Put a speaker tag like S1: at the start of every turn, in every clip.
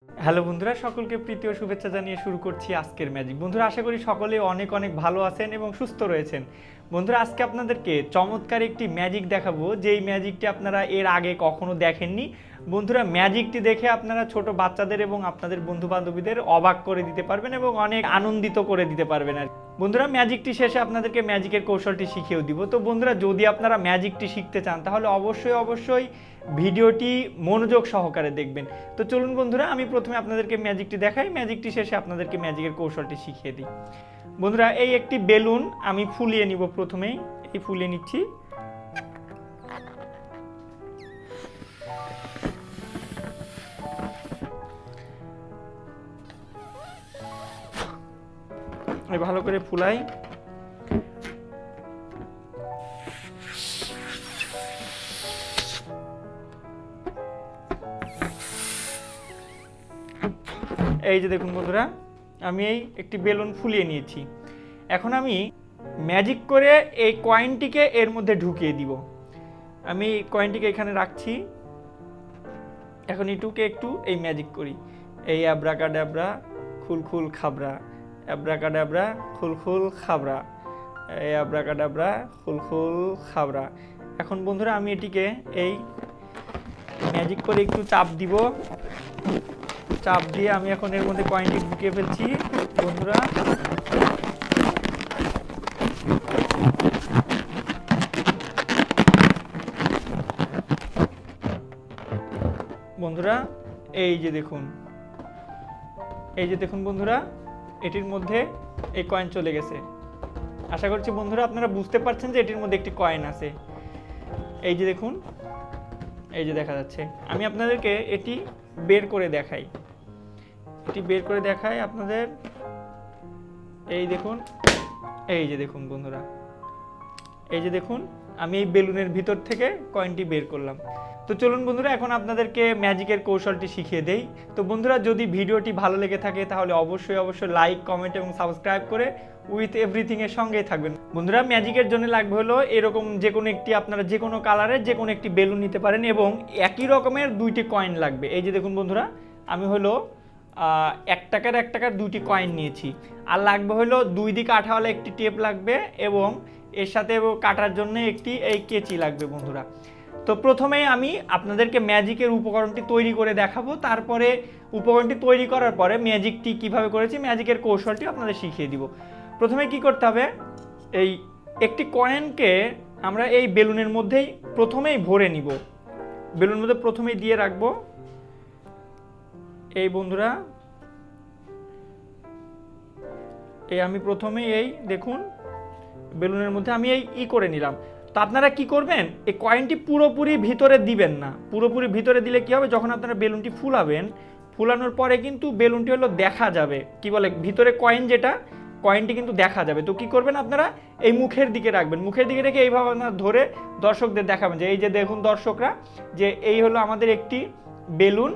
S1: Hello বন্ধুরা, সকলকে প্রীতি ও শুভেচ্ছা জানিয়ে শুরু করছি আজকের ম্যাজিক। বন্ধুরা, আশা করি সকলে অনেক অনেক ভালো আছেন এবং সুস্থ রয়েছেন। বন্ধুরা, আজকে আপনাদেরকে চমৎকার একটি ম্যাজিক দেখাবো, যেই ম্যাজিকটি আপনারা এর আগে কখনো দেখেননি। বন্ধুরা, ম্যাজিকটি দেখে আপনারা ছোট বাচ্চাদের এবং আপনাদের বন্ধু বান্ধবীদের অবাক করে দিতে পারবেন এবং অনেক আনন্দিত করে দিতে পারবেন। আর বন্ধুরা, ম্যাজিকটি শেষে আপনাদেরকে ম্যাজিকের কৌশলটি শিখিয়েও দিব। তো বন্ধুরা, যদি আপনারা ম্যাজিকটি শিখতে চান তাহলে অবশ্যই ভিডিওটি মনোযোগ সহকারে দেখবেন। তো চলুন বন্ধুরা, আমি প্রথমে আপনাদেরকে ম্যাজিকটি দেখাই, ম্যাজিকটি শেষে আপনাদেরকে ম্যাজিকের কৌশলটি শিখিয়ে দিই। বন্ধুরা, এই একটি বেলুন আমি ফুলিয়ে নিব। প্রথমেই এই ফুলিয়ে নিচ্ছি। ভালো করে ফুলাই। এই যে দেখুন বন্ধুরা, আমি এই একটি বেলুন ফুলিয়ে নিয়েছি। এখন আমি ম্যাজিক করে এই কয়েনটিকে এর মধ্যে ঢুকিয়ে দিব। আমি কয়েনটিকে এখানে রাখছি। এখন এটুকে একটু এই ম্যাজিক করি। এই অ্যাব্রাকাডাব্রা খুল খুল খাবরা, অ্যাব্রাকাডাব্রা খুল খুল খাবরা, এই অ্যাব্রাকাডাব্রা খুল খুল খাবরা। এখন বন্ধুরা, আমি এটিকে এই ম্যাজিক করে একটু চাপ দিব। চাপ দিয়ে আমি এখন এর মধ্যে কয়েনটি ঢুকিয়ে ফেলছি। বন্ধুরা, বন্ধুরা এই যে দেখুন, বন্ধুরা, এটির মধ্যে এই কয়েন চলে গেছে। আশা করছি বন্ধুরা আপনারা বুঝতে পারছেন যে এটির মধ্যে একটি কয়েন আছে। এই যে দেখুন, এই যে দেখা যাচ্ছে। আমি আপনাদেরকে এটি বের করে দেখাই। আপনাদের। এই দেখুন, এই যে দেখুন বন্ধুরা, এই যে দেখুন, আমি এই বেলুনের ভিতর থেকে কয়েনটি বের করলাম। তো চলুন বন্ধুরা, এখন আপনাদেরকে ম্যাজিকের কৌশলটি শিখিয়ে দেই। তো বন্ধুরা, যদি ভিডিওটি ভালো লেগে থাকে তাহলে অবশ্যই লাইক, কমেন্ট এবং সাবস্ক্রাইব করে উইথ এভরিথিং এর সঙ্গেই থাকবেন। বন্ধুরা, ম্যাজিকের জন্য লাগবে হলো এরকম যে কোনো একটি, আপনারা যে কোনো কালারের যে কোনো একটি বেলুন নিতে পারেন এবং একই রকমের দুইটি কয়েন লাগবে। এই যে দেখুন বন্ধুরা, আমি হলো 1 টাকার দুইটি কয়েন নিয়েছি। আর লাগবে হলো দুই দিকে আঠাওয়ালা একটি টেপ লাগবে এবং এর সাথে কাটার জন্য একটি এই কেচি লাগবে বন্ধুরা। তো প্রথমেই আমি আপনাদেরকে ম্যাজিকের উপকরণটি তৈরি করে দেখাবো। তারপরে উপকরণটি তৈরি করার পরে ম্যাজিকটি কিভাবে করেছি, ম্যাজিকের কৌশলটি আপনাদের শিখিয়ে দিব। প্রথমে কি করতে হবে, এই একটি কয়েনকে আমরা এই বেলুনের মধ্যেই প্রথমেই ভরে নিব। বেলুনের মধ্যে প্রথমেই দিয়ে রাখবো। এই বন্ধুরা, এই আমি প্রথমে এই দেখুন বেলুনের মধ্যে আমি এই করে নিলাম। তো আপনারা কি করবেন, এই কয়েনটি পুরোপুরি ভিতরে দিবেন না। পুরোপুরি ভিতরে দিলে কি হবে, যখন আপনারা বেলুনটি ফুলাবেন, ফুলানোর পরে কিন্তু বেলুনটি হলো দেখা যাবে, কি বলে ভিতরে কয়েন, যেটা কয়েনটি কিন্তু দেখা যাবে। তো কি করবেন, আপনারা এই মুখের দিকে রাখবেন। মুখের দিকে রেখে এইভাবে আপনারা ধরে দর্শকদের দেখাবেন যে এই যে দেখুন দর্শকরা, যে এই হলো আমাদের একটি বেলুন।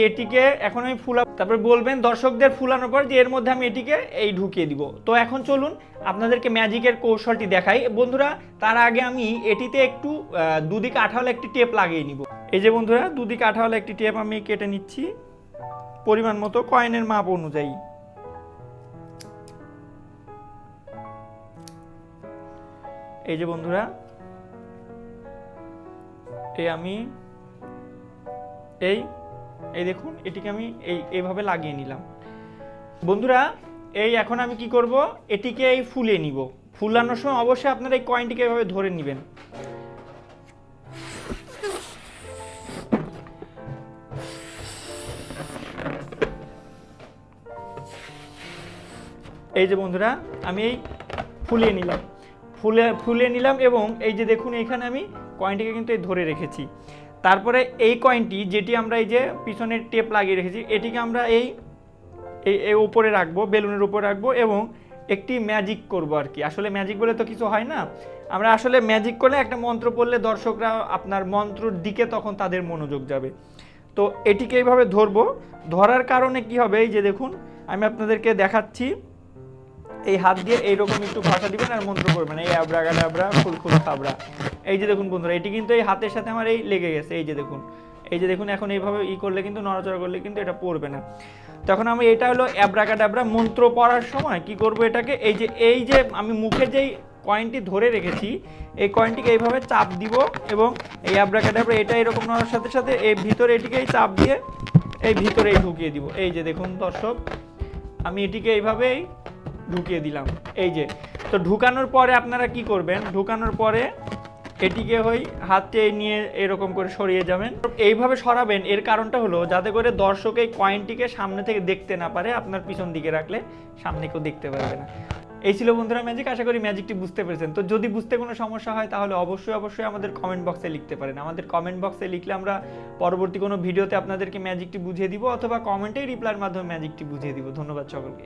S1: এটিকে এখন আমি ফুলাবো। তারপর বলবেন দর্শকদের ফুলানোর পর যে এর মধ্যে আমি এটিকে এই ঢুকিয়ে দিব। তো এখন চলুন আপনাদেরকে ম্যাজিকের কৌশলটি দেখাই বন্ধুরা। তার আগে আমি এটিতে একটু দুদিকে আঠাওয়ালা একটি টেপ লাগিয়ে নিব। এই যে বন্ধুরা, দুদিকে আঠাওয়ালা একটি টেপ আমি কেটে নিচ্ছি পরিমাণ মতো, কয়েনের মাপ অনুযায়ী। এই যে বন্ধুরা, আমি এই দেখুন, এটিকে আমি এইভাবে লাগিয়ে নিলাম বন্ধুরা। এখন আমি কি করব, এটিকে ফুলিয়ে নিব। ফুলানোর সময় অবশ্যই আপনারা এই কয়েনটিকে এভাবে ধরে নেবেন। এই যে বন্ধুরা, আমি ফুলিয়ে নিলাম এবং এই যে দেখুন, এখানে আমি কয়েনটিকে কিন্তু ধরে রেখেছি। তারপরে এই কয়েনটি, যেটি আমরা এই যে পিছনের টেপ লাগিয়ে রেখেছি, এটিকে আমরা এই উপরে রাখবো, বেলুনের উপরে রাখবো এবং একটি ম্যাজিক করব আর কি। আসলে ম্যাজিক বলে তো কিছু হয় না, আমরা আসলে ম্যাজিক করলে একটা মন্ত্র পড়লে দর্শকরা আপনার মন্ত্রর দিকে তখন তাদের মনোযোগ যাবে। তো এটিকে এইভাবে ধরবো। ধরার কারণে কি হবে, এই যে দেখুন আমি আপনাদেরকে দেখাচ্ছি। এই হাত দিয়ে এইরকম একটু ভাষা দিবেন আর মন্ত্র করবেন, এই আবরাগাডাবরা ফুলকুল খাবরা। এই যে দেখুন বন্ধুরা, এটি কিন্তু এই হাতের সাথে আমার এই লেগে গেছে। এই যে দেখুন, এই যে দেখুন এখন এইভাবে করলে কিন্তু নড়াচড়া করলে কিন্তু এটা পড়বে না। তখন আমি এটা হলো অ্যাব্রাকাডাব্রা মন্ত্র পড়ার সময় কি করব, এটাকে এই যে আমি মুখে যেই কয়েনটি ধরে রেখেছি এই কয়েনটিকে এইভাবে চাপ দিব এবং এই অ্যাব্রাকাডাব্রা এটা এরকম নড়ার সাথে সাথে এই ভিতরে এটিকেই চাপ দিয়ে এই ভিতরেই ঢুকিয়ে দিব। এই যে দেখুন দর্শক, আমি এটিকে এইভাবেই ঢুকিয়ে দিলাম। এই যে তো ঢুকানোর পরে আপনারা কি করবেন, ঢুকানোর পরে এটিকে হাতে নিয়ে এরকম করে সরিয়ে যাবেন। এইভাবে সরাবেন, এর কারণটা হলো যাতে করে দর্শক এই কয়েনটিকে সামনে থেকে দেখতে না পারে, আপনার পিছন দিকে রাখলে সামনে কেউ দেখতে পারবে না। এই ছিল বন্ধুরা ম্যাজিক। আশা করি ম্যাজিকটি বুঝতে পেরেছেন। তো যদি বুঝতে কোনো সমস্যা হয় তাহলে অবশ্যই আমাদের কমেন্ট বক্সে লিখতে পারেন। আমাদের কমেন্ট বক্সে লিখলে আমরা পরবর্তী কোনো ভিডিওতে আপনাদেরকে ম্যাজিকটি বুঝিয়ে দিব অথবা কমেন্টেই রিপ্লাইয়ের মাধ্যমে ম্যাজিকটি বুঝিয়ে দিব। ধন্যবাদ সকলকে।